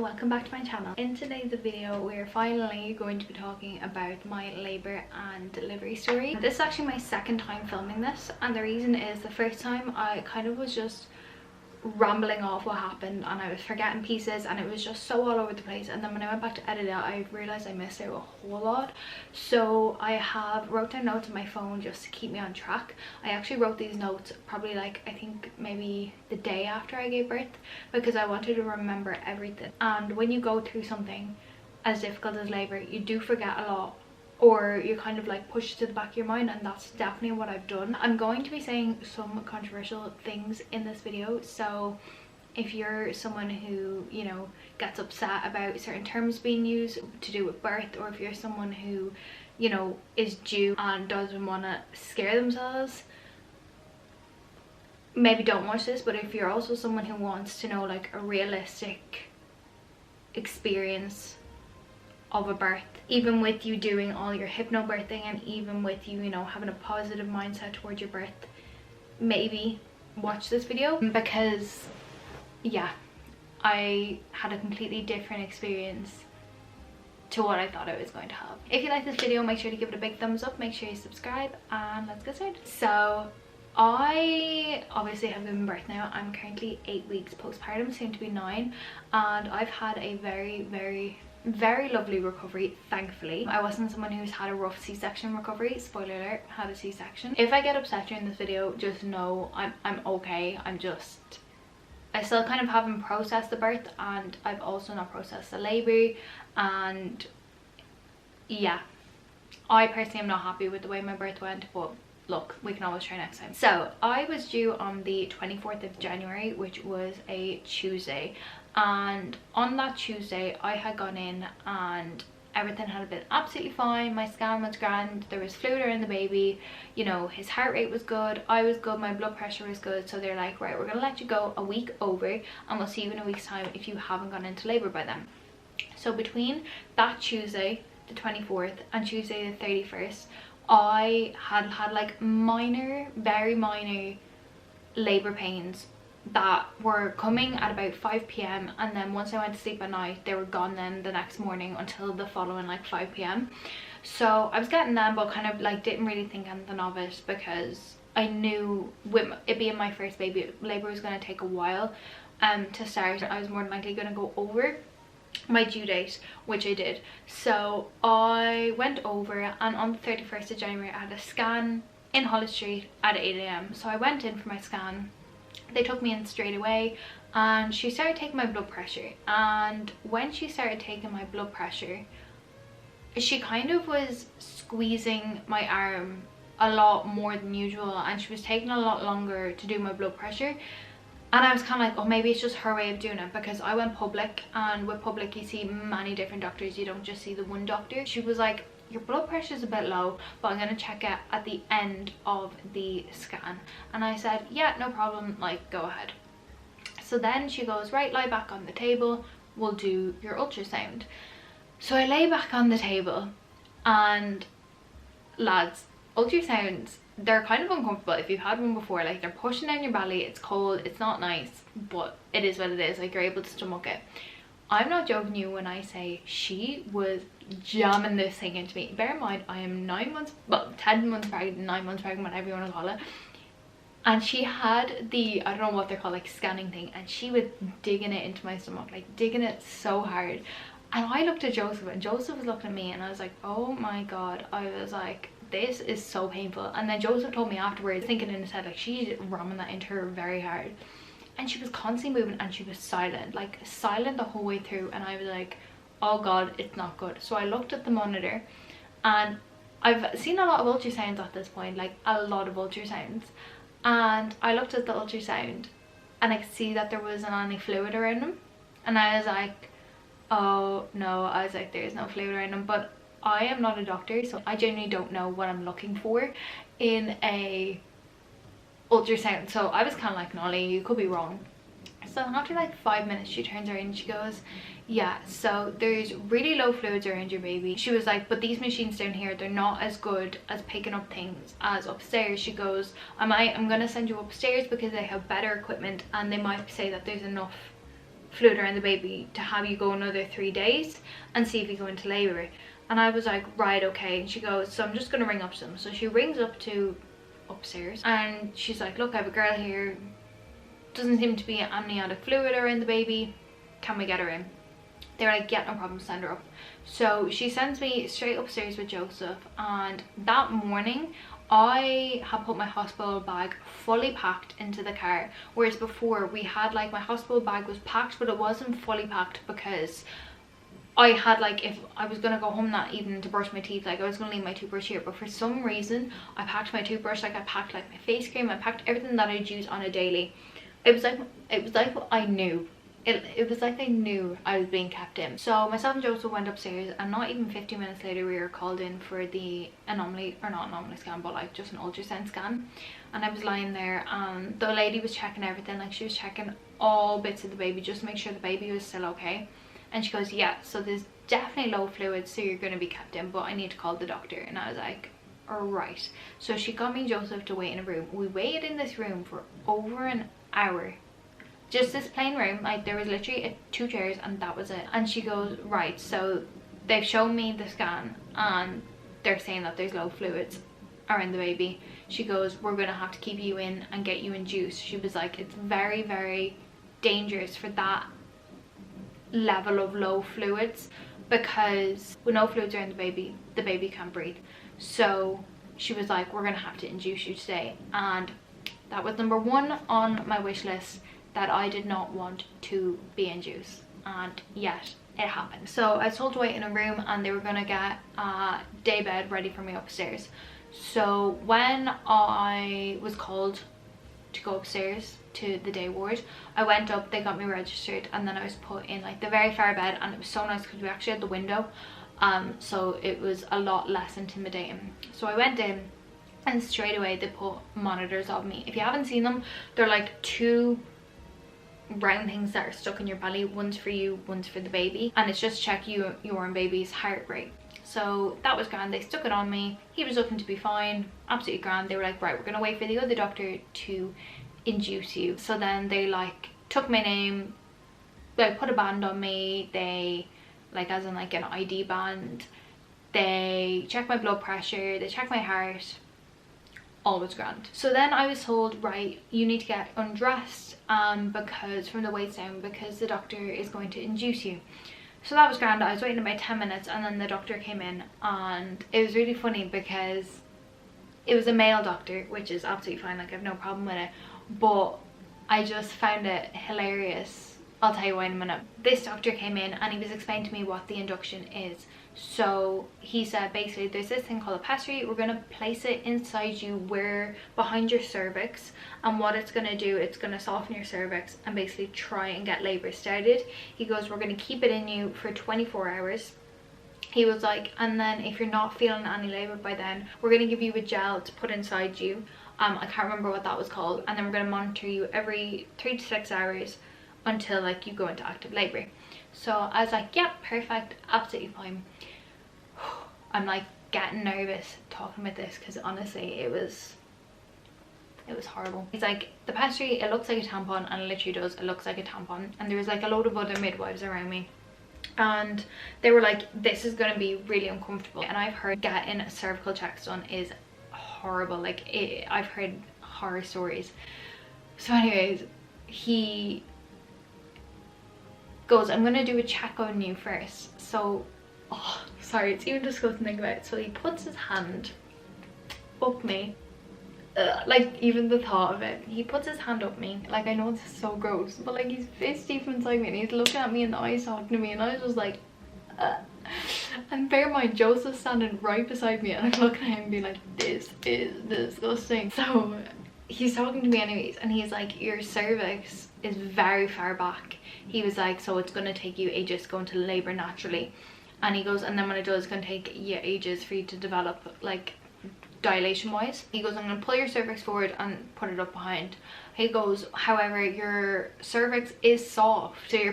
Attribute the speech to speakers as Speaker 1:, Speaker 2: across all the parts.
Speaker 1: welcome back to my channel. In today's video we're finally going to be talking about my labour and delivery story. This is actually my second time filming this, and the reason is the first time I kind of was just rambling off what happened and I was forgetting pieces and it was just so all over the place, and then when I went back to edit it I realised I missed out a whole lot. So I have wrote down notes on my phone just to keep me on track. I actually wrote these notes probably like I think maybe the day after I gave birth, because I wanted to remember everything. And when you go through something as difficult as labour, you do forget a lot, or you kind of like push it to the back of your mind, and that's definitely what I've done. I'm going to be saying some controversial things in this video, so if you're someone who, you know, gets upset about certain terms being used to do with birth, or if you're someone who, you know, is due and doesn't want to scare themselves, maybe don't watch this. But if you're also someone who wants to know like a realistic experience of a birth, even with you doing all your hypnobirthing and even with you, you know, having a positive mindset towards your birth, maybe watch this video, because yeah, I had a completely different experience to what I thought I was going to have. If you like this video, make sure to give it a big thumbs up, make sure you subscribe, and let's get started. So I obviously have given birth now. I'm currently 8 weeks postpartum, soon to be 9, and I've had a very lovely recovery, thankfully. I wasn't someone who's had a rough C-section recovery. Spoiler alert, had a C-section. If I get upset during this video, just know I'm okay. I still kind of haven't processed the birth, and I've also not processed the labour, and yeah, I personally am not happy with the way my birth went, but look, we can always try next time. So I was due on the 24th of January, which was a Tuesday, and on that Tuesday I had gone in and everything had been absolutely fine. My scan was grand, there was fluid around the baby, you know, his heart rate was good, I was good, my blood pressure was good. So they're like, right, we're gonna let you go a week over and we'll see you in a week's time if you haven't gone into labour by then. So between that Tuesday the 24th and Tuesday the 31st, I had like very minor labour pains that were coming at about 5 p.m, and then once I went to sleep at night they were gone then the next morning until the following like 5 p.m. So I was getting them, but kind of like didn't really think anything of it, because I knew with it being my first baby, labour was going to take a while to start. I was more than likely going to go over my due date, which I did. So I went over, and on the 31st of January I had a scan in Hollis Street at 8 a.m. So I went in for my scan. They took me in straight away and she started taking my blood pressure, and when she started taking my blood pressure, she kind of was squeezing my arm a lot more than usual, and she was taking a lot longer to do my blood pressure. And I was kind of like, oh, maybe it's just her way of doing it, because I went public, and with public you see many different doctors, you don't just see the one doctor. She was like, your blood pressure is a bit low, but I'm going to check it at the end of the scan. And I said, yeah, no problem, like, go ahead. So then she goes, right, lie back on the table, we'll do your ultrasound. So I lay back on the table, and lads, ultrasounds, they're kind of uncomfortable if you've had one before. Like, they're pushing down your belly, it's cold, it's not nice, but it is what it is. Like, you're able to stomach it. I'm not joking you when I say she was jamming this thing into me. Bear in mind, I am 9 months, well, 10 months pregnant, 9 months pregnant, whatever you want to call it, and she had the, I don't know what they're called, like scanning thing, and she was digging it into my stomach, like digging it so hard. And I looked at Joseph, and Joseph was looking at me, and I was like, oh my god. I was like, this is so painful. And then Joseph told me afterwards, thinking in his head, like, she's ramming that into her very hard, and she was constantly moving, and she was silent, like silent the whole way through. And I was like, oh god, it's not good. So I looked at the monitor, and I've seen a lot of ultrasounds at this point, like a lot of ultrasounds, and I looked at the ultrasound and I could see that there wasn't any fluid around him, and I was like, oh no. I was like, there's no fluid around him. But I am not a doctor, so I genuinely don't know what I'm looking for in a ultrasound. So I was kind of like, Nolly, you could be wrong. So after like 5 minutes she turns around and she goes, yeah, so there's really low fluids around your baby. She was like, but these machines down here, they're not as good as picking up things as upstairs. She goes, I'm gonna send you upstairs because they have better equipment, and they might say that there's enough fluid around the baby to have you go another 3 days and see if you go into labour. And I was like, right, okay. And she goes, so I'm just going to ring up to them. So she rings up to upstairs and she's like, look, I have a girl here, doesn't seem to be amniotic fluid around the baby, can we get her in? They're like, yeah, no problem, send her up. So she sends me straight upstairs with Joseph, and that morning I had put my hospital bag fully packed into the car, whereas before we had like, my hospital bag was packed but it wasn't fully packed because I had like, if I was gonna go home that evening to brush my teeth, like I was gonna leave my toothbrush here, but for some reason I packed my toothbrush, like I packed like my face cream, I packed everything that I'd use on a daily. It was like I knew. It was like I knew I was being kept in. So myself and Joseph went upstairs, and not even 15 minutes later we were called in for the anomaly, or not anomaly scan, but like just an ultrasound scan. And I was lying there and the lady was checking everything, like she was checking all bits of the baby just to make sure the baby was still okay. And she goes, yeah, so there's definitely low fluid, so you're going to be kept in, but I need to call the doctor. And I was like, alright. So she got me and Joseph to wait in a room. We waited in this room for over an hour. Just this plain room, like there was literally 2 chairs and that was it. And she goes, right, so they've shown me the scan and they're saying that there's low fluids around the baby. She goes, we're going to have to keep you in and get you induced. She was like, it's very, very dangerous for that level of low fluids, because with no fluids around the baby can't breathe. So she was like, we're gonna have to induce you today. And that was number 1 on my wish list, that I did not want to be induced, and yet it happened. So I was told to wait in a room and they were gonna get a day bed ready for me upstairs. So when I was called to go upstairs to the day ward, I went up, they got me registered, and then I was put in like the very far bed, and it was so nice because we actually had the window, so it was a lot less intimidating. So I went in and straight away they put monitors of me. If you haven't seen them, they're like 2 round things that are stuck in your belly, one's for you, one's for the baby, and it's just check your and baby's heart rate. So that was grand. They stuck it on me, he was looking to be fine, absolutely grand. They were like, right, we're gonna wait for the other doctor to induce you. So then they like took my name, they put a band on me, they like, as in like an ID band, they checked my blood pressure, they checked my heart, all was grand. So then I was told, right, you need to get undressed because from the waist down, because the doctor is going to induce you. So that was grand. I was waiting about 10 minutes and then the doctor came in, and it was really funny because it was a male doctor, which is absolutely fine, like I have no problem with it, but I just found it hilarious. I'll tell you why in a minute. This doctor came in and he was explaining to me what the induction is. So he said basically there's this thing called a pessary, we're going to place it inside you, where behind your cervix, and what it's going to do, it's going to soften your cervix and basically try and get labour started. He goes, we're going to keep it in you for 24 hours. He was like, and then if you're not feeling any labour by then, we're going to give you a gel to put inside you. I can't remember what that was called, and then we're going to monitor you every 3 to 6 hours until like you go into active labour. So I was like, yep, perfect, absolutely fine. I'm like getting nervous talking about this because honestly it was horrible. He's like, the pessary, it looks like a tampon, and it literally does, it looks like a tampon. And there was like a load of other midwives around me and they were like, this is going to be really uncomfortable. And I've heard getting a cervical check done is horrible, like I've heard horror stories. So anyways, he goes, I'm gonna do a check on you first. So, oh sorry, it's even disgusting to think about. So he puts his hand up me, like even the thought of it, he puts his hand up me, like I know this is so gross, but like he's fist deep inside me and he's looking at me in the eyes, talking to me, and I was just like and bear in mind Joseph's standing right beside me and I'm looking at him and being like, this is disgusting. So he's talking to me anyways, and he's like, your cervix is very far back. He was like, so it's going to take you ages to go into labour naturally. And he goes, and then when it does, it's going to take you ages for you to develop, like dilation wise. He goes, I'm going to pull your cervix forward and put it up behind. He goes, however, your cervix is soft, so you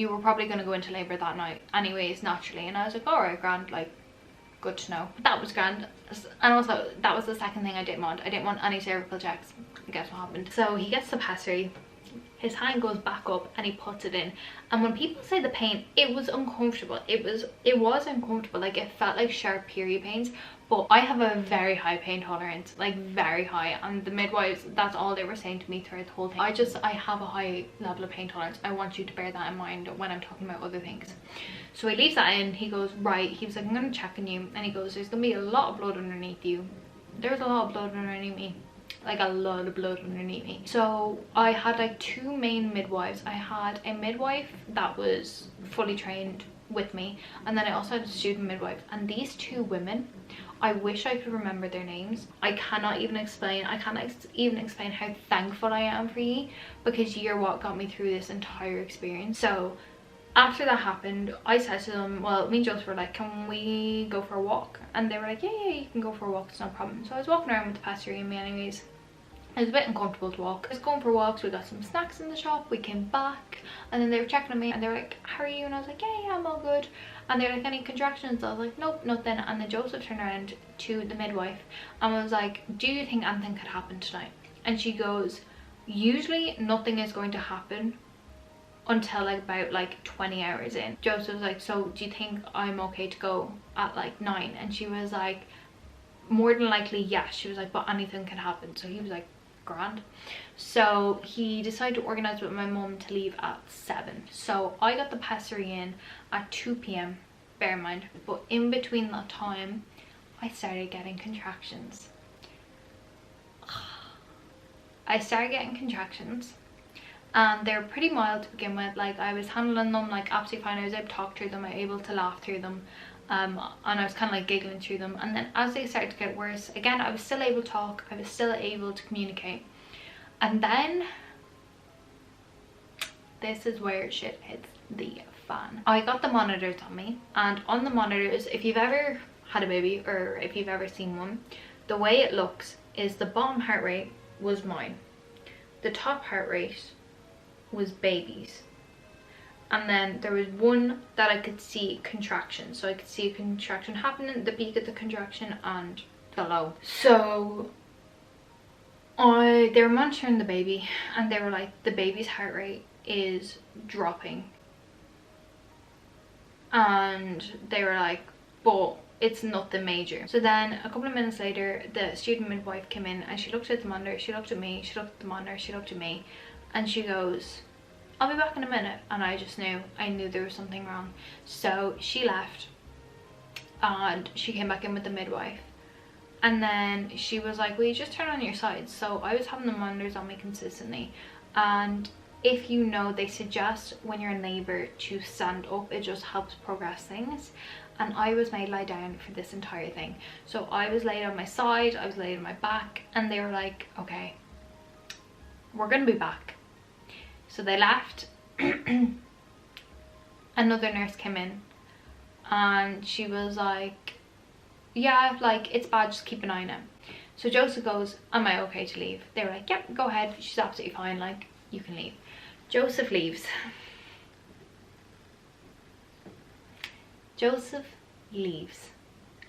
Speaker 1: were probably going to go into labour that night anyways, naturally. And I was like, alright, grand, like good to know. That was grand. And also that was the second thing I didn't want. I didn't want any cervical checks. Guess what happened? So he gets the pessary, his hand goes back up and he puts it in. And when people say the pain, it was uncomfortable. It was uncomfortable. Like, it felt like sharp period pains. But I have a very high pain tolerance, like very high, and the midwives, that's all they were saying to me throughout the whole thing. I have a high level of pain tolerance. I want you to bear that in mind when I'm talking about other things. So he leaves that in. He goes, right, he was like, I'm going to check on you. And he goes, there's going to be a lot of blood underneath you. There's a lot of blood underneath me. Like a lot of blood underneath me. So I had like 2 main midwives. I had a midwife that was fully trained with me, and then I also had a student midwife. And these 2 women, I wish I could remember their names. I cannot even explain how thankful I am for you, because you're what got me through this entire experience. So after that happened, I said to them, well, me and Joseph were like, can we go for a walk? And they were like, yeah, you can go for a walk, it's no problem. So I was walking around with the pastry and me anyways. It was a bit uncomfortable to walk. I was going for walks, we got some snacks in the shop, we came back, and then they were checking on me and they were like, how are you? And I was like, yeah, I'm all good. And they were like, any contractions? I was like, nope, nothing. And then Joseph turned around to the midwife and was like, do you think anything could happen tonight? And she goes, usually nothing is going to happen until like about like 20 hours in. Joseph was like, so do you think I'm okay to go at like 9? And she was like, more than likely yes. She was like, but anything can happen. So he was like, grand. So he decided to organize with my mum to leave at 7. So I got the pessary in at 2 p.m, bear in mind. But in between that time, I started getting contractions. And they were pretty mild to begin with. Like, I was handling them like absolutely fine. I was able to talk through them, I was able to laugh through them, and I was kind of like giggling through them. And then as they started to get worse, again, I was still able to talk, I was still able to communicate. And then this is where shit hits the fan. I got the monitors on me, and on the monitors, if you've ever had a baby or if you've ever seen one, the way it looks is the bottom heart rate was mine, the top heart rate was baby's, and then there was one that I could see contraction. So I could see a contraction happening, the peak of the contraction and the low. So they were monitoring the baby and they were like, the baby's heart rate is dropping. And they were like, but it's nothing major. So then a couple of minutes later, the student midwife came in and she looked at the monitor, she looked at me, she looked at the monitor, she looked at me, and she goes, I'll be back in a minute. And I just knew, there was something wrong. So she left and she came back in with the midwife. And then she was like, will you just turn on your sides? So I was having the monitors on me consistently. And if you know, they suggest when you're in labor to stand up. It just helps progress things. And I was made lie down for this entire thing. So I was laid on my side, I was laid on my back, and they were like, okay, we're gonna be back. So they left. Another nurse came in and she was like, yeah, like, it's bad, just keep an eye on it. So Joseph goes, am I okay to leave? They were like, yep, go ahead, she's absolutely fine, like, you can leave. Joseph leaves.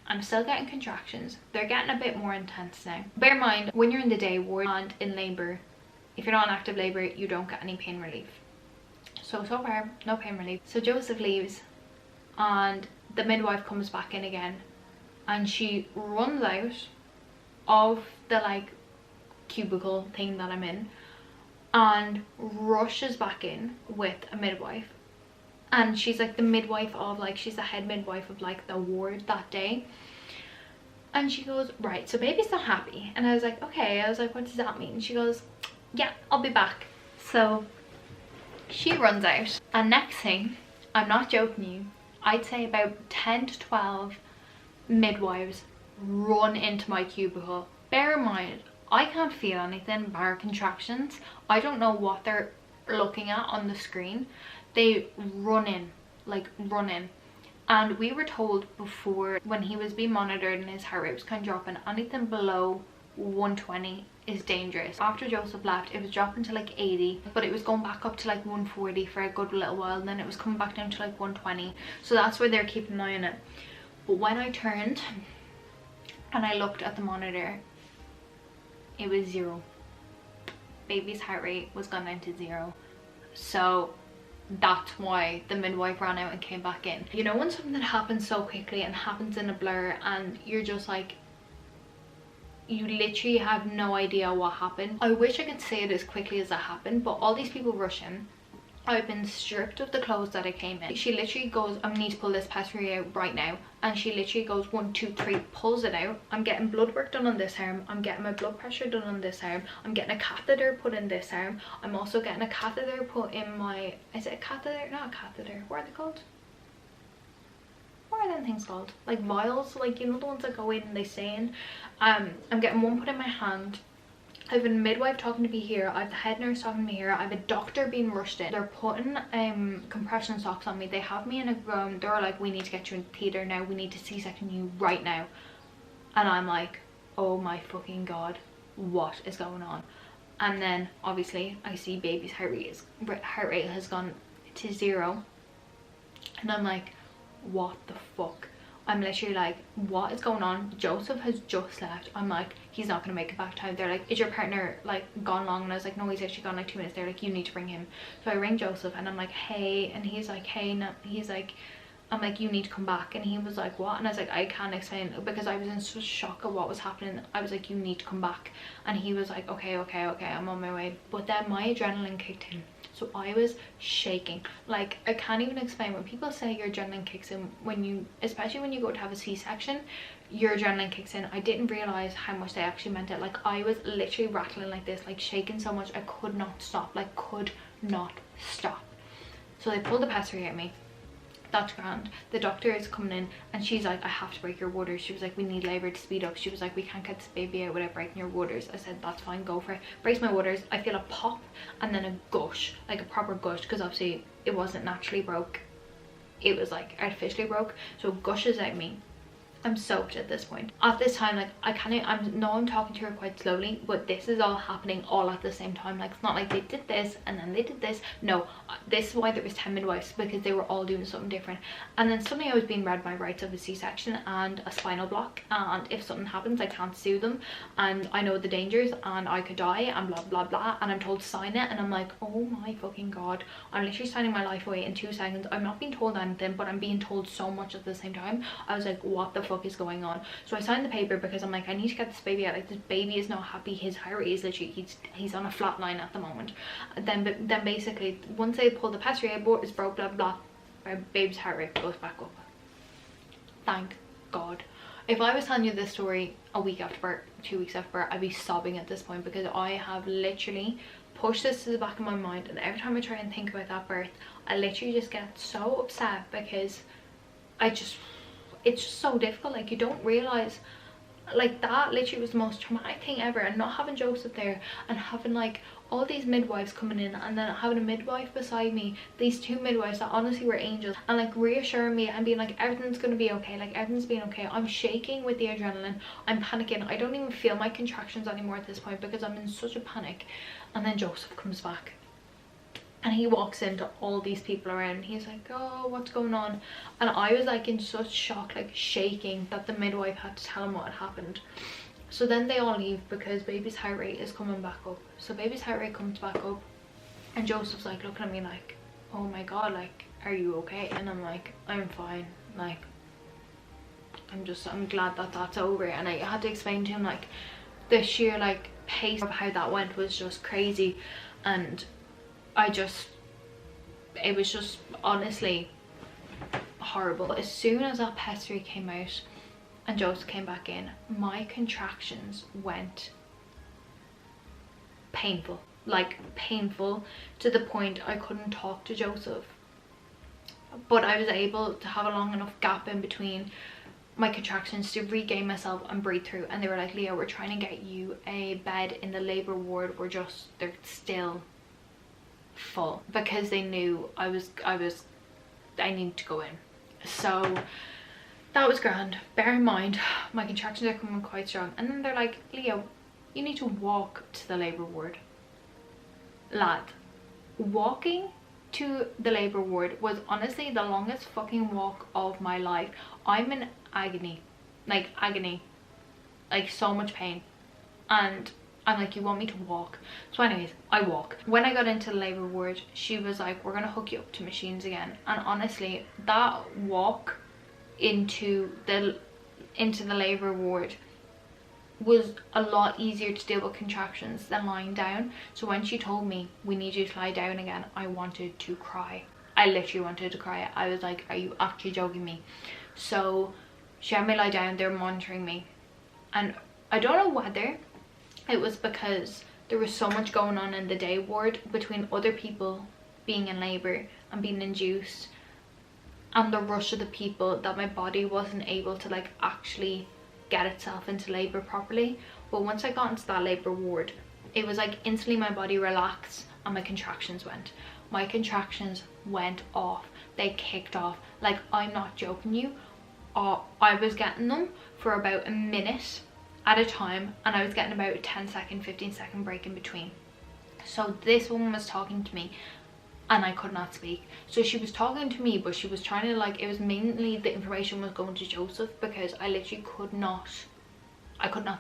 Speaker 1: I'm still getting contractions. They're getting a bit more intense now. Bear in mind, when you're in the day ward and in labor, if you're not in active labor, you don't get any pain relief. So far, no pain relief. So Joseph leaves and the midwife comes back in again, and she runs out of the like cubicle thing that I'm in and rushes back in with a midwife. And she's like the midwife of like, she's the head midwife of like the ward that day. And she goes, right, so baby's not happy. And I was like, okay. I was like, what does that mean? She goes, yeah, I'll be back. So she runs out, and next thing, I'm not joking you, I'd say about 10 to 12 midwives run into my cubicle. Bear in mind, I can't feel anything bar contractions. I don't know what they're looking at on the screen. They run in, like run in. And we were told before, when he was being monitored and his heart rate was kind of dropping, anything below 120 is dangerous. After Joseph left, it was dropping to like 80, but it was going back up to like 140 for a good little while, and then it was coming back down to like 120. So that's where they're keeping an eye on it. But when I turned and I looked at the monitor, it was 0. baby's heart rate was gone down to 0. So that's why the midwife ran out and came back in. You know, when something happens so quickly and happens in a blur and you're just like, you literally have no idea what happened. I wish I could say it as quickly as that happened, but all these people rush in. I've been stripped of the clothes that I came in. She literally goes, I need to pull this pessary out right now. And she literally goes 1, 2, 3, pulls it out. I'm getting blood work done on this arm. I'm getting my blood pressure done on this arm. I'm getting a catheter put in this arm. I'm also getting a catheter put in my, is it a catheter? Not a catheter. What are they called? What are them things called? Like vials, like, you know, the ones that go in and they stay in. I'm getting one put in my hand. I have a midwife talking to me here. I have the head nurse talking to me here. I have a doctor being rushed in. They're putting compression socks on me. They have me in a room. They're like, we need to get you in theatre now. We need to C-section you right now. And I'm like, oh my fucking god, what is going on? And then obviously I see baby's heart rate has gone to 0. And I'm like, what the fuck? I'm literally like, what is going on? Joseph has just left. I'm like, he's not gonna make it back time. They're like, is your partner like gone long? And I was like, no, he's actually gone like 2 minutes. They're like, you need to bring him. So I ring Joseph and I'm like, hey, and he's like, hey, no. He's like, I'm like, you need to come back. And he was like, what? And I was like, I can't explain, because I was in such shock of what was happening. I was like, you need to come back. And he was like, okay, I'm on my way. But then my adrenaline kicked in. So I was shaking. Like, I can't even explain. When people say your adrenaline kicks in when you, especially when you go to have a C-section, your adrenaline kicks in. I didn't realize how much they actually meant it. Like, I was literally rattling like this, like shaking so much I could not stop, like could not stop. So they pulled the pessary at me. That's grand. The doctor is coming in and she's like, I have to break your waters. She was like, we need labour to speed up. She was like, we can't get this baby out without breaking your waters. I said, that's fine, go for it. Breaks my waters. I feel a pop and then a gush, like a proper gush, because obviously it wasn't naturally broke. It was like artificially broke. So it gushes out me. I'm soaked at this point. At this time, like, I'm talking to her quite slowly, but this is all happening all at the same time. Like, it's not like they did this and then they did this. No, this is why there was 10 midwives, because they were all doing something different. And then suddenly I was being read my rights of a C-section and a spinal block, and if something happens I can't sue them, and I know the dangers and I could die and blah blah blah, and I'm told to sign it, and I'm like, oh my fucking god, I'm literally signing my life away in 2 seconds. I'm not being told anything, but I'm being told so much at the same time. I was like, what the fuck is going on? So I signed the paper because I'm like, I need to get this baby out. Like, this baby is not happy. His heart rate is literally, he's on a flat line at the moment. Then basically once they pull the pessary out, it's broke, blah blah, my baby's heart rate goes back up. Thank god. If I was telling you this story a week after birth, 2 weeks after birth, I'd be sobbing at this point, because I have literally pushed this to the back of my mind, and every time I try and think about that birth, I literally just get so upset, because it's just so difficult. Like, you don't realize, like, that literally was the most traumatic thing ever. And not having Joseph there and having like all these midwives coming in, and then having a midwife beside me, these 2 midwives that honestly were angels, and like reassuring me and being like, everything's gonna be okay, like everything's being okay. I'm shaking with the adrenaline, I'm panicking. I don't even feel my contractions anymore at this point because I'm in such a panic. And then Joseph comes back and he walks into all these people around. He's like, oh, what's going on? And I was like in such shock, like shaking, that the midwife had to tell him what had happened. So then they all leave because baby's heart rate is coming back up. So baby's heart rate comes back up, and Joseph's like looking at me like, oh my god, like, are you okay? And I'm like, I'm fine. Like, I'm glad that that's over. And I had to explain to him like the sheer like pace of how that went was just crazy. And it was just honestly horrible. As soon as that pessary came out and Joseph came back in, my contractions went painful, like painful to the point I couldn't talk to Joseph. But I was able to have a long enough gap in between my contractions to regain myself and breathe through. And they were like, Leah, we're trying to get you a bed in the labour ward. They're still full, because they knew I needed to go in. So that was grand. Bear in mind, my contractions are coming quite strong. And then they're like, Leo, you need to walk to the labour ward. Lad, walking to the labour ward was honestly the longest fucking walk of my life. I'm in agony, like so much pain. And I'm like, you want me to walk? So anyways, I walk. When I got into the labour ward, she was like, we're gonna hook you up to machines again. And honestly, that walk into the labour ward was a lot easier to deal with contractions than lying down. So when she told me, we need you to lie down again, I wanted to cry. I literally wanted to cry. I was like, are you actually joking me? So she had me lie down, they were monitoring me. And I don't know whether it was because there was so much going on in the day ward between other people being in labour and being induced and the rush of the people, that my body wasn't able to like actually get itself into labour properly. But once I got into that labour ward, it was like instantly my body relaxed and my contractions went. My contractions went off. They kicked off. Like, I'm not joking you. I was getting them for about a minute at a time, and I was getting about a 10-second, 15-second break in between. So this woman was talking to me and I could not speak. So she was talking to me, but she was trying to like, it was mainly the information was going to Joseph, because I literally could not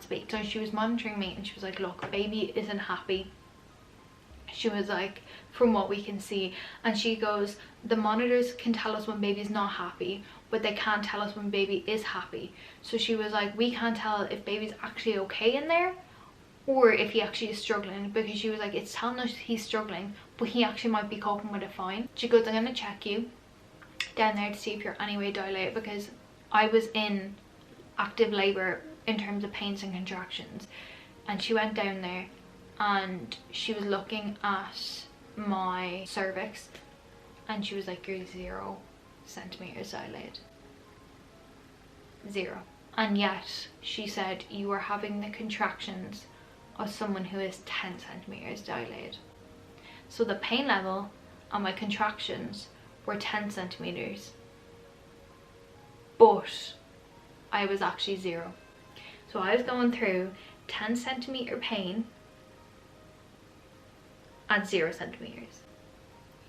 Speaker 1: speak. So she was monitoring me and she was like, look, baby isn't happy. She was like, from what we can see. And she goes, the monitors can tell us when baby's not happy, but they can't tell us when baby is happy. So she was like, we can't tell if baby's actually okay in there or if he actually is struggling, because she was like, it's telling us he's struggling, but he actually might be coping with it fine. She goes, I'm gonna check you down there to see if you're anyway dilated, because I was in active labour in terms of pains and contractions. And she went down there and she was looking at my cervix and she was like, you're 0 centimeters dilated. 0. And yet she said, you are having the contractions of someone who is 10 centimeters dilated. So the pain level on my contractions were 10 centimeters, but I was actually 0. So I was going through 10 centimeter pain at 0 centimeters.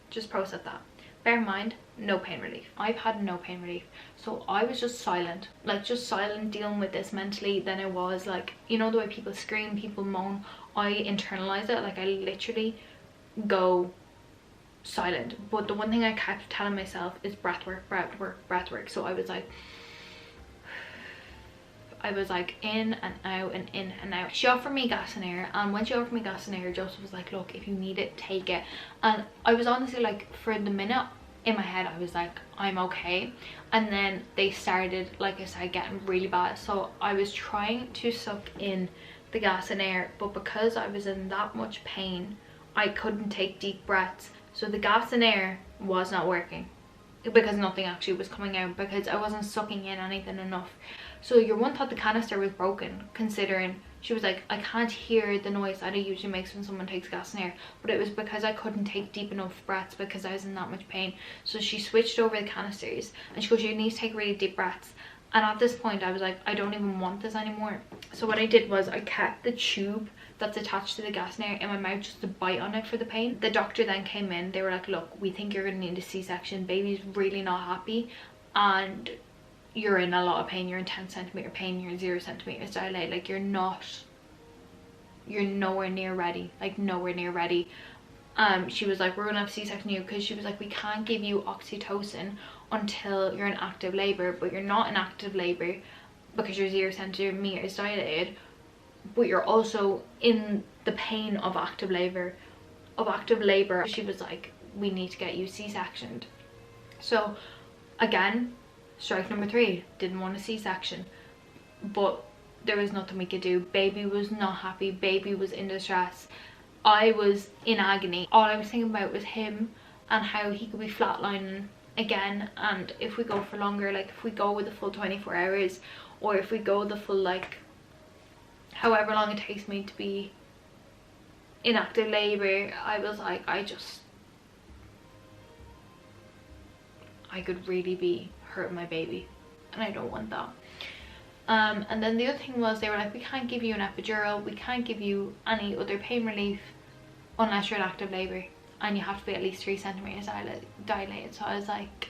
Speaker 1: Just process that. Bear in mind, no pain relief. I've had no pain relief. So I was just silent, like just silent, dealing with this mentally. Then I was like, you know the way people scream, people moan, I internalize it. Like I literally go silent. But the one thing I kept telling myself is breath work, breath work, breath work. So I was like in and out and in and out. She offered me gas and air, and when she offered me gas and air, Joseph was like, look, if you need it, take it. And I was honestly like, for the minute in my head I was like, I'm okay. And then they started, like I said, getting really bad. So I was trying to suck in the gas and air, but because I was in that much pain, I couldn't take deep breaths. So the gas and air was not working, because nothing actually was coming out, because I wasn't sucking in anything enough. So your one thought the canister was broken, considering she was like, I can't hear the noise that it usually makes when someone takes gas and air, but it was because I couldn't take deep enough breaths because I was in that much pain. So she switched over the canisters and she goes, you need to take really deep breaths. And at this point I was like, I don't even want this anymore. So what I did was I kept the tube that's attached to the gas and air in my mouth just to bite on it for the pain. The doctor then came in, they were like, look, we think you're gonna need a C-section. Baby's really not happy and you're in a lot of pain. You're in 10 centimeter pain, you're 0 centimeters dilated. Like you're nowhere near ready, like nowhere near ready. She was like, we're gonna have C-section you, because she was like, we can't give you oxytocin until you're in active labor, but you're not in active labor because you're 0 centimeters dilated, but you're also in the pain of active labor. She was like, we need to get you C-sectioned. So again, strike number 3, didn't want a C-section, but there was nothing we could do. Baby was not happy, baby was in distress, I was in agony. All I was thinking about was him and how he could be flatlining again. And if we go for longer, like if we go with the full 24 hours, or if we go the full, like however long it takes me to be in active labor, I was like, I could really be hurting my baby and I don't want that. And then the other thing was, they were like, we can't give you an epidural, we can't give you any other pain relief unless you're in active labor, and you have to be at least 3 centimeters dilated. So I was like,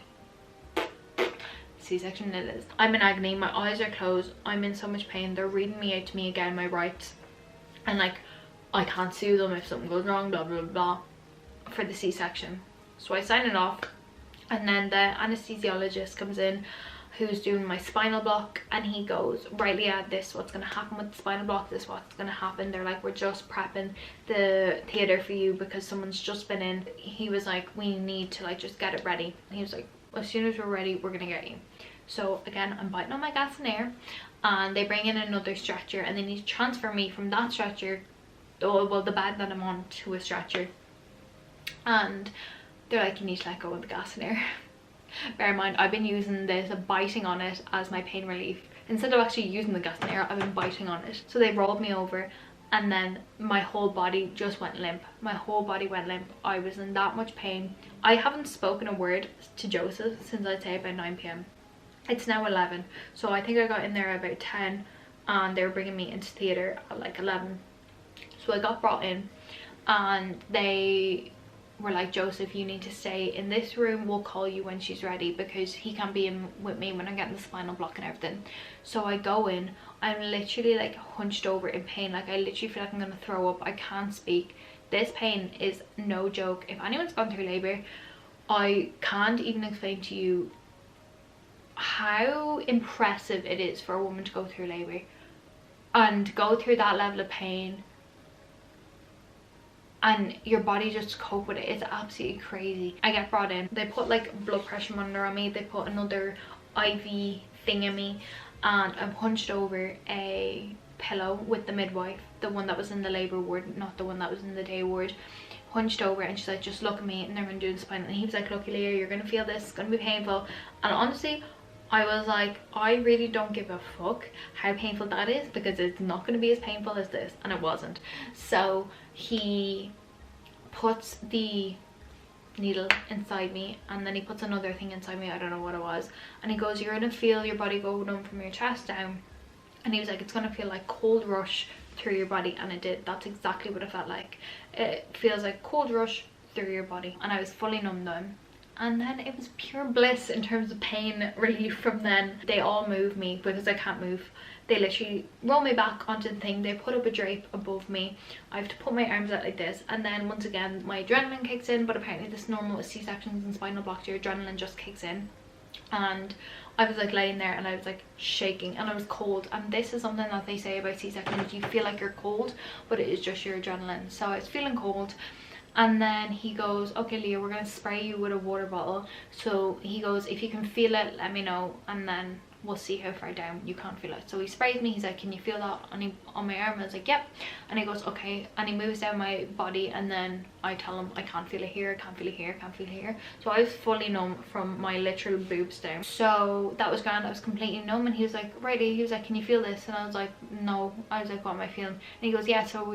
Speaker 1: C-section it is. I'm in agony, my eyes are closed, I'm in so much pain, they're reading me out to me again, my rights. and like I can't sue them if something goes wrong, blah blah blah, for the C-section. So I sign it off, and then the anesthesiologist comes in who's doing my spinal block, and he goes, right, Leah, this is what's going to happen with the spinal block, this is what's going to happen. They're like, we're just prepping the theatre for you because someone's just been in. He was like, we need to like just get it ready. And he was like, as soon as we're ready, we're gonna get you. So again, I'm biting on my gas and air, and they bring in another stretcher, and they need to transfer me from that stretcher, well, the bed that I'm on, to a stretcher. And they're like, you need to let go of the gas and air. Bear in mind, I've been using this, biting on it as my pain relief. Instead of actually using the gas and air, I've been biting on it. So they rolled me over, and then my whole body just went limp. My whole body went limp. I was in that much pain. I haven't spoken a word to Joseph since I'd say about 9 p.m. It's now 11, so I think I got in there about 10, and they were bringing me into theatre at like 11. So I got brought in, and they were like, Joseph, you need to stay in this room, we'll call you when she's ready, because he can't be in with me when I'm getting the spinal block and everything. So I go in, I'm literally like hunched over in pain, like I literally feel like I'm gonna throw up. I can't speak. This pain is no joke. If anyone's gone through labor, I can't even explain to you how impressive it is for a woman to go through labor and go through that level of pain, and your body just cope with it. It's absolutely crazy. I get brought in, they put like blood pressure monitor on me, they put another IV thing in me, and I'm hunched over a pillow with the midwife, the one that was in the labor ward, not the one that was in the day ward, hunched over, and she's like, just look at me, and they're gonna do the spine. And he was like, look Leah, you're gonna feel this, it's gonna be painful. And honestly, I was like, I really don't give a fuck how painful that is, because it's not going to be as painful as this. And it wasn't. So he puts the needle inside me, and then he puts another thing inside me, I don't know what it was, and he goes, you're going to feel your body go numb from your chest down. And he was like, it's going to feel like cold rush through your body. And it did. That's exactly what it felt like. It feels like cold rush through your body, and I was fully numb then. And then it was pure bliss in terms of pain relief from then. They all move me because I can't move. They literally roll me back onto the thing, they put up a drape above me, I have to put my arms out like this, and then once again my adrenaline kicks in. But apparently this is normal with C-sections and spinal blocks, your adrenaline just kicks in. And I was like laying there, and I was like shaking, and I was cold. And this is something that they say about C-sections, you feel like you're cold, but it is just your adrenaline. So I was feeling cold. And then he goes, okay Leah, we're going to spray you with a water bottle. So he goes, if you can feel it, let me know, and then we'll see how far down you can't feel it. So he sprays me, he's like, can you feel that on my arm? I was like, yep. And he goes, okay. And he moves down my body, and then I tell him, I can't feel it here, I can't feel it here, I can't feel it here. So I was fully numb from my literal boobs down. So that was grand. I was completely numb. And he was like, righty, he was like, can you feel this? And I was like, no. I was like, what am I feeling? And he goes, yeah, so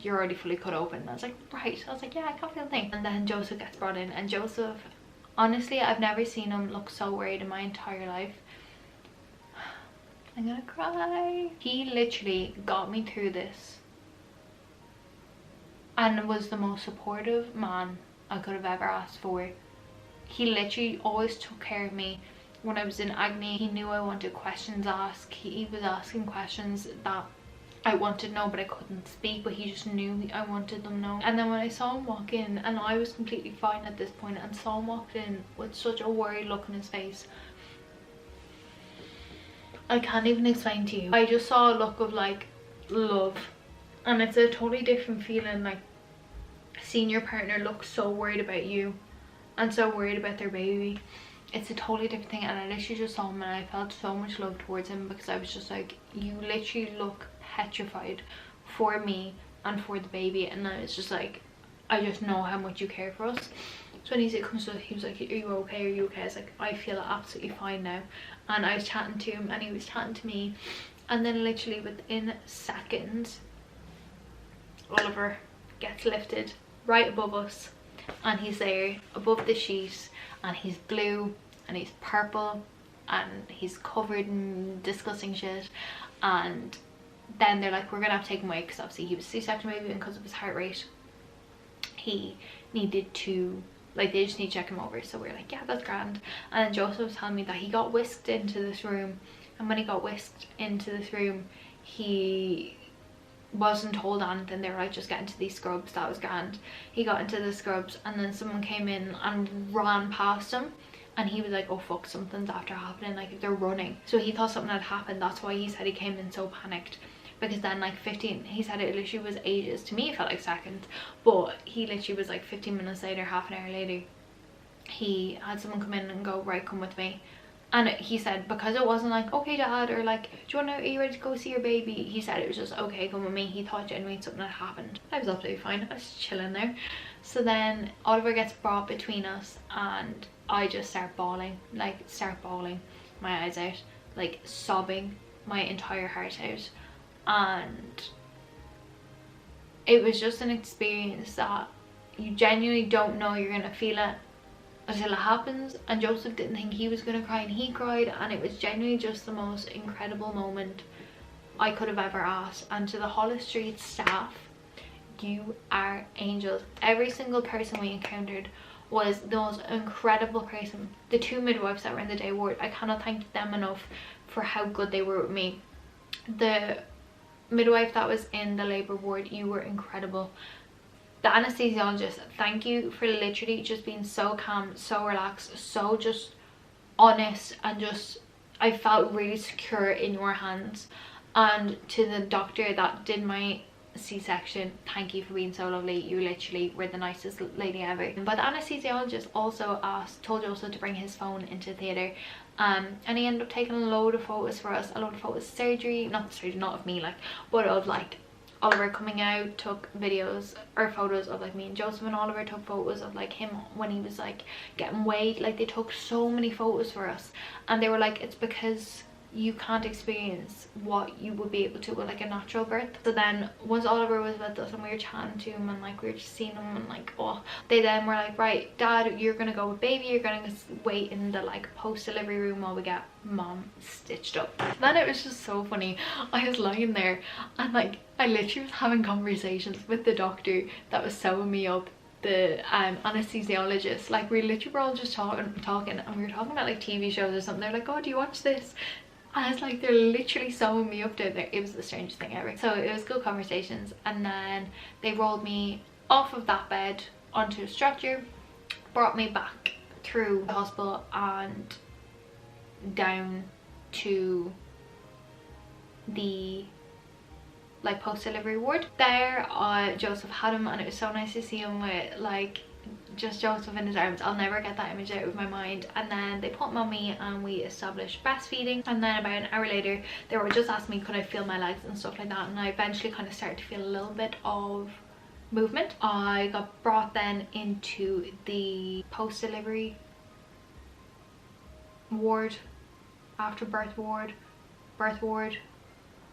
Speaker 1: you're already fully cut open. And I was like, right. I was like, yeah, I can't feel a thing. And then Joseph gets brought in, and Joseph, honestly, I've never seen him look so worried in my entire life. I'm gonna cry. He literally got me through this, and was the most supportive man I could have ever asked for. He literally always took care of me when I was in agony. He knew I wanted questions asked. He was asking questions that I wanted to know, but I couldn't speak, but he just knew I wanted them know. And then when I saw him walk in, and I was completely fine at this point, and saw him walk in with such a worried look on his face, I can't even explain to you. I just saw a look of like love, and it's a totally different feeling, like seeing your partner look so worried about you and so worried about their baby. It's a totally different thing. And I literally just saw him, and I felt so much love towards him, because I was just like, you literally look petrified for me and for the baby. And I was just like, I just know how much you care for us. So when he comes to us, he was like, are you okay, are you okay? I was like, I feel absolutely fine now. And I was chatting to him, and he was chatting to me, and then literally within seconds, Oliver gets lifted right above us, and he's there above the sheet, and he's blue and he's purple and he's covered in disgusting shit. And then they're like, we're gonna have to take him away, because obviously he was C-section baby, and because of his heart rate he needed to, like, they just need to check him over. So we're like, yeah, that's grand. And then Joseph was telling me that he got whisked into this room, and when he got whisked into this room, he wasn't told anything. They were like, just get into these scrubs. That was grand. He got into the scrubs, and then someone came in and ran past him, and he was like, oh fuck, something's after happening, like they're running. So he thought something had happened. That's why he said he came in so panicked, because then like 15, he said it literally was ages. To me it felt like seconds, but he literally was like 15 minutes later, half an hour later, he had someone come in and go, right, come with me. And he said, because it wasn't like, okay dad, or like, do you want to, are you ready to go see your baby? He said it was just, okay, come with me. He thought genuinely something had happened. I was absolutely fine. I was chilling there. So then Oliver gets brought between us, and I just start bawling, my eyes out, like sobbing my entire heart out. And it was just an experience that you genuinely don't know you're gonna feel it until it happens. And Joseph didn't think he was gonna cry, and he cried, and it was genuinely just the most incredible moment I could have ever asked. And to the Hollis Street staff, you are angels. Every single person we encountered was the most incredible person. The 2 midwives that were in the day ward, I cannot thank them enough for how good they were with me. The midwife that was in the labor ward, you were incredible. The anesthesiologist, thank you for literally just being so calm, so relaxed, so just honest, and just, I felt really secure in your hands. And to the doctor that did my C-section, thank you for being so lovely. You literally were the nicest lady ever. But the anesthesiologist also told Joseph to bring his phone into theatre, and he ended up taking a load of photos for us, a load of photos of surgery, not of me like, but of like Oliver coming out, took videos or photos of like me and Joseph, and Oliver took photos of like him when he was like getting weighed. Like they took so many photos for us, and they were like, it's because you can't experience what you would be able to with like a natural birth. So then once Oliver was with us and we were chatting to him, and like we were just seeing him, and like, oh, they then were like, right dad, you're gonna go with baby, you're gonna wait in the like post-delivery room while we get mom stitched up. Then it was just so funny. I was lying there, and like I literally was having conversations with the doctor that was sewing me up, the anesthesiologist. Like we literally were all just talking, and we were talking about like TV shows or something. They're like, oh, do you watch this? And I was like, they're literally sewing me up down there. It was the strangest thing ever. So it was good conversations. And then they rolled me off of that bed onto a stretcher, brought me back through the hospital and down to the like post-delivery ward. There Joseph had him, and it was so nice to see him with like just Joseph in his arms. I'll never get that image out of my mind. And then they put him on me and we established breastfeeding, and then about an hour later they were just asking me could I feel my legs and stuff like that, and I eventually kind of started to feel a little bit of movement. I got brought then into the post-delivery ward, after birth ward,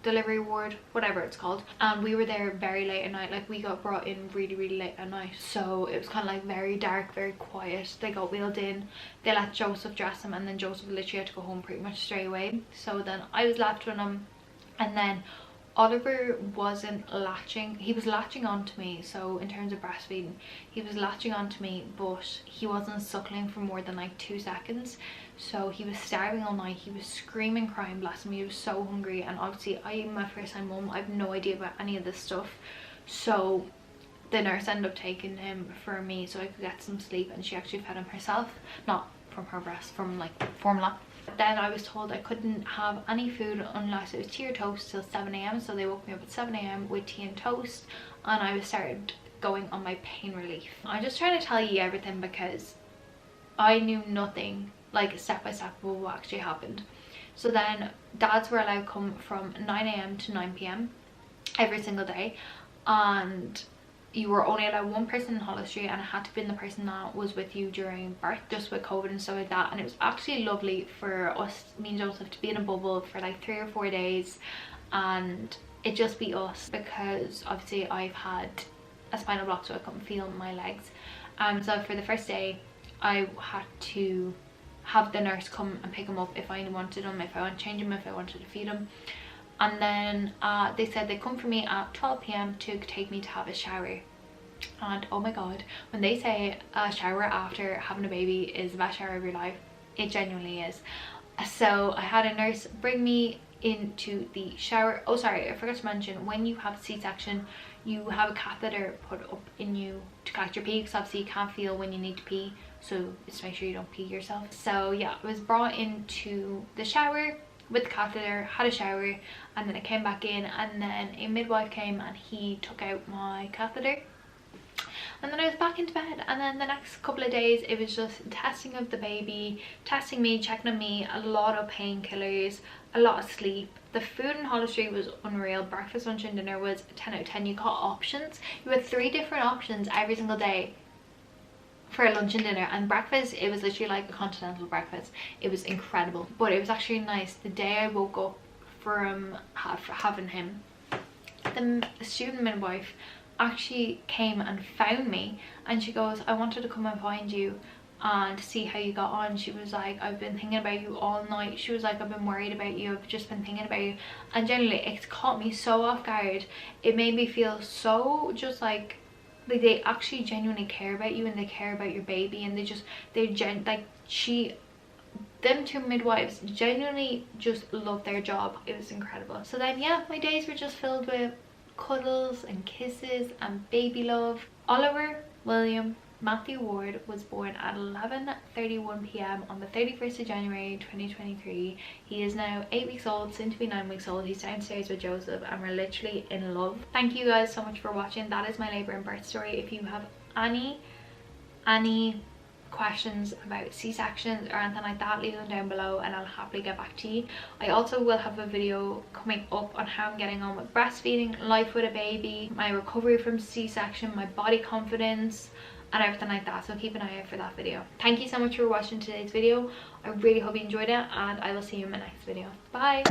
Speaker 1: delivery ward, whatever it's called. And we were there very late at night. Like we got brought in really late at night, so it was kind of like very dark, very quiet. They got wheeled in, they let Joseph dress him, and then Joseph literally had to go home pretty much straight away. So then I was left with him, and then Oliver wasn't latching. He was latching onto me, so in terms of breastfeeding he was latching onto me, but he wasn't suckling for more than like 2 seconds. So he was starving all night, he was screaming, crying, bless him. He was so hungry, and obviously I'm my first time mum, I have no idea about any of this stuff. So the nurse ended up taking him for me so I could get some sleep, and she actually fed him herself, not from her breast, from like formula. Then I was told I couldn't have any food unless it was tea or toast till 7 AM. So they woke me up at 7 AM with tea and toast, and I was started going on my pain relief. I'm just trying to tell you everything because I knew nothing like step by step of what actually happened. So then dads were allowed to come from 9 AM to 9 PM every single day, and you were only allowed one person in Hollis Street, and it had to be the person that was with you during birth, just with COVID and stuff like that. And it was actually lovely for us, me and Joseph, to be in a bubble for like 3 or 4 days, and it just be us, because obviously I've had a spinal block, so I couldn't feel my legs. So for the first day I had to have the nurse come and pick him up if I wanted him, if I wanted to change him, if I wanted to feed him. And then they said they'd come for me at 12 PM to take me to have a shower. And oh my god, when they say a shower after having a baby is the best shower of your life, it genuinely is. So I had a nurse bring me into the shower. Oh sorry, I forgot to mention, when you have a C-section you have a catheter put up in you to collect your pee, because obviously you can't feel when you need to pee, so just make sure you don't pee yourself. So yeah, I was brought into the shower with the catheter, had a shower, and then I came back in, and then a midwife came and he took out my catheter, and then I was back into bed. And then the next couple of days it was just testing of the baby, testing me, checking on me, a lot of painkillers, a lot of sleep. The food in Hollis Street was unreal. Breakfast, lunch and dinner was a 10 out of 10. You got options, you had 3 different options every single day for lunch and dinner. And breakfast, it was literally like a continental breakfast. It was incredible. But it was actually nice, the day I woke up from having him, the student midwife actually came and found me, and she goes, I wanted to come and find you and see how you got on. She was like, I've been thinking about you all night. She was like, I've been worried about you, I've just been thinking about you. And generally it caught me so off guard. It made me feel so just like they actually genuinely care about you, and they care about your baby, and them 2 midwives genuinely just love their job. It was incredible. So then yeah, my days were just filled with cuddles and kisses and baby love. Oliver William Matthew Ward was born at 11:31 p.m. on the 31st of January 2023. He is now 8 weeks old, soon to be 9 weeks old. He's downstairs with Joseph and we're literally in love. Thank you guys so much for watching. That is my labour and birth story. If you have any questions about C-sections or anything like that, leave them down below and I'll happily get back to you. I also will have a video coming up on how I'm getting on with breastfeeding, life with a baby, my recovery from C-section, my body confidence and everything like that, so keep an eye out for that video. Thank you so much for watching today's video. I really hope you enjoyed it, and I will see you in my next video. Bye.